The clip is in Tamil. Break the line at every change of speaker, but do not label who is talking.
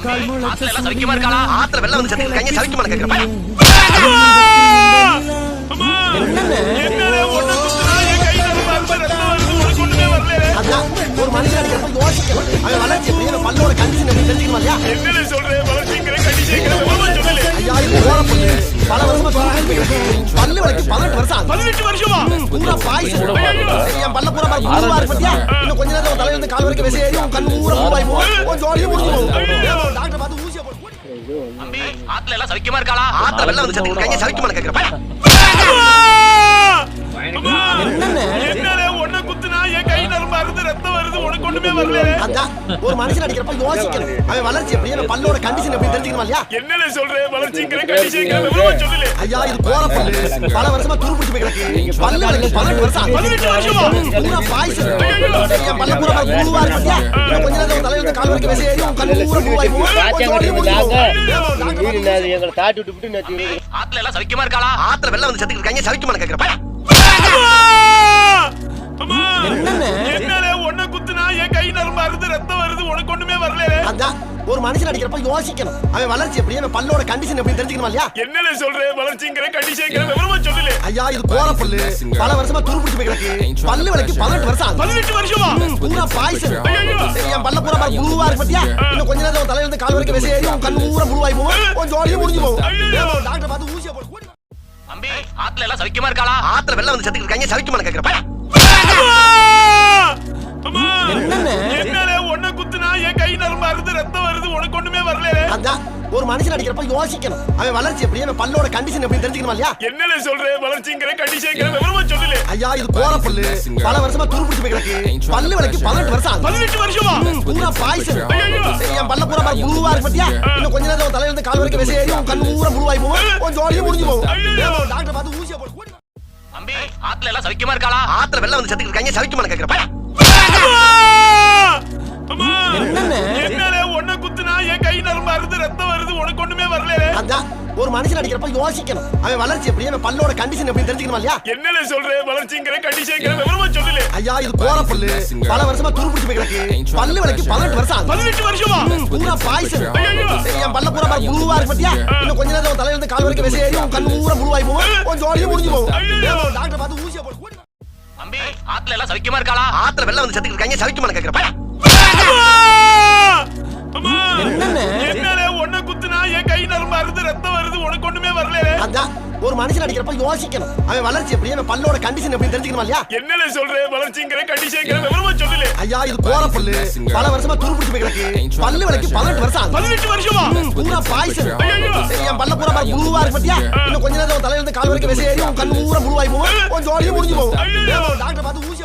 ஆத்துல எல்லாம் சவிக்கமா இருக்காளா? ஆத்துல வெள்ளம் வந்து செத்து கைய சவிக்கமா கேக்குறேன். ஒரு மனுஷன் அடிக்கிறப்ப யோசிக்கணும். அவன் வளர்ச்சி எப்படி பல்லோட கண்டிஷன் எப்படி தெரிஞ்சுக்கணும் இல்லையா?
என்ன சொல்றேன் வளர்ச்சிங்கிற கண்டிஷன் சொல்லல.
ஐயா இது ஓர பல்லு பல வருஷமா பல்லு வளைக்கு 18 வருஷம்
18 வருஷமா
பூரா பாய்ஸ் என் பல்ல பூரா பூவா இருக்கு பத்தியா? இன்னும் கொஞ்ச நேரம் தலையில இருந்து கால் வரைக்கும் விசை ஏறி உன் கண்ணு பூரா பூவாய் போகும். உன் ஜோலியே முடிஞ்சு போகும். டாக்டர் பார்த்து ஊசியை போட்டு அம்பி ஆத்துல எல்லாம் சவிக்கமா இருக்காளா? ஆத்துல வெள்ளம் வந்து செத்து கைய சவிக்கமா கேக்குறேன்.
என்னடா ஒண்ணு குத்துனா என் கை நரம்பு அறுந்து ரத்தம் வருது உனக்கு ஒண்ணுமே வரல.
அதான் ஒரு மனுஷன் அடிக்கிறப்ப யோசிக்கணும். அவன் வளர்ச்சி எப்படி பல்லோட கண்டிஷன் எப்படி தெரிஞ்சுக்கணும் இல்லையா?
என்னடா சொல்றேன் வளர்ச்சிங்கிற கண்டிஷன் சொல்லல.
ஐயா இது போற பல்லு பல வருஷமா துருப்பிடிச்சு போய் கிடக்கு. பல்லு வளைக்கு 18 வருஷம்
18 வருஷமா
பூரா பாய்ஸ் என் பல்ல பூரா பூவா இருக்கு பத்தியா? இன்னும் கொஞ்ச நேரம் தலையில இருந்து கால் வரைக்கும் விசை ஏறி உன் கண்ணு பூரா பூவாய் போகும். உன் ஜோலியே முடிஞ்சு போகும்.
எங்களை தாட்டி விட்டு
ஆத்துல எல்லாம் சவிக்கமா இருக்காளா? ஆத்துல வெள்ளம் வந்து செத்து கைய சவிக்கமா கேக்குறேன்.
என்னடா ஒண்ணு குத்துனா என் கை நரம்பு அறுந்து ரத்தம் வருது உனக்கு ஒண்ணுமே வரல.
அதான் ஒரு மனுஷன் அடிக்கிறப்ப யோசிக்கணும். அவன் வளர்ச்சி எப்படி பல்லோட கண்டிஷன் எப்படி தெரிஞ்சுக்கணும் இல்லையா?
என்னடா சொல்றேன் வளர்ச்சிங்கிற கண்டிஷன் விவரமா சொல்லல.
ஐயா இது போற பல்லு பல வருஷமா துருப்பிடிச்சு போய் கிடக்கு. பல்லு வளைக்கு 18 வருஷம்
18 வருஷமா
பூரா பாய்ஸ் என் பல்ல பூரா பூவா இருக்கு பத்தியா? இன்னும் கொஞ்ச நேரம் தலையில இருந்து கால் வரைக்கும் விசை ஏறி உன் கண்ணு பூரா பூவாய் போகும். உன் ஜோலியே முடிஞ்சு போகும். டாக்டர் பார்த்து ஊசியை போட்டு அம்பி ஆத்துல எல்லாம் சவிக்கமா இருக்காளா? ஆத்துல வெள்ளம் வந்து செத்து கைய சவிக்கமா கேக்குறேன்.
என்னடா ஒண்ணு குத்துனா என் கை நரம்பு அறுந்து ரத்தம் வருது உனக்கு ஒண்ணுமே வரல.
அதான் ஒரு மனுஷன் அடிக்கிறப்ப யோசிக்கணும். அவன் வளர்ச்சி எப்படி பல்லோட கண்டிஷன் எப்படி தெரிஞ்சுக்கணும் இல்லையா?
என்னடா சொல்றேன் வளர்ச்சிங்கிற கண்டிஷன் விவரமா சொல்லல.
ஐயா இது போற பல்லு பல வருஷமா துருப்பிடிச்சு போய் கிடக்கு. பல்லு வளைக்கு 18 வருஷம்
18 வருஷமா
பூரா பாய்ஸ் என் பல்ல பூரா பூவா இருக்கு பத்தியா? இன்னும் கொஞ்ச நேரம் தலையில இருந்து கால் வரைக்கும் விசை ஏறி உன் கண்ணு பூரா பூவாய் போகும். உன் ஜோலியே முடிஞ்சு போகும். டாக்டர் பார்த்து ஊசியை போட்டு அம்பி ஆத்துல எல்லாம் சவிக்கமா இருக்காளா? ஆத்துல வெள்ளம் வந்து செத்து கைய சவிக்கமா கேக்குறேன்.
என்னடா ஒண்ணு குத்துனா என் கை நரம்பு அறுந்து ரத்தம் வருது உனக்கு ஒண்ணுமே வரல.
அதான் ஒரு மனுஷன் அடிக்கிறப்ப யோசிக்கணும். அவன் வளர்ச்சி எப்படி பல்லோட கண்டிஷன் எப்படி தெரிஞ்சுக்கணும் இல்லையா?
என்னடா சொல்றேன் வளர்ச்சிங்கிற கண்டிஷன் விவரமா சொல்லல.
ஐயா இது போற பல்லு பல வருஷமா துருப்பிடிச்சு போய் கிடக்கு. பல்லு வளைக்கு 18 வருஷம்
18 வருஷமா
பூரா பாய்ஸ் என் பல்ல பூரா பூவா இருக்கு பத்தியா? இன்னும் கொஞ்ச நேரம் தலையில இருந்து கால் வரைக்கும் விசை ஏறி உன் கண்ணு பூரா பூவாய் போகும். உன் ஜோலியே முடிஞ்சு போகும். டாக்டர் பார்த்து ஊசியை போட்டு அம்பி ஆத்துல எல்லாம் சவிக்கமா இருக்காளா? ஆத்துல வெள்ளம் வந்து செத்து கைய சவிக்கமா கேக்குறேன்.
என்னடா ஒண்ணு குத்துனா என் கை நரம்பு அறுந்து ரத்தம் வருது உனக்கு ஒண்ணுமே வரல.
அதான் ஒரு மனுஷன் அடிக்கிறப்ப யோசிக்கணும். அவன் வளர்ச்சி எப்படி பல்லோட கண்டிஷன் எப்படி தெரிஞ்சுக்கணும் இல்லையா?
என்னடா சொல்றேன் வளர்ச்சிங்கிற கண்டிஷன் விவரமா சொல்லல.
ஐயா இது போற பல்லு பல வருஷமா துருப்பிடிச்சு போய் கிடக்கு. பல்லு வளைக்கு 18 வருஷம்
18 வருஷமா
பூரா பாய்ஸ் என் பல்ல பூரா பூவா இருக்கு பத்தியா? இன்னும் கொஞ்ச நேரம் தலையில இருந்து கால் வரைக்கும் விசை ஏறி உன் கண்ணு பூரா பூவாய் போகும். உன் ஜோலியே முடிஞ்சு போகும். டாக்டர் பார்த்து ஊசி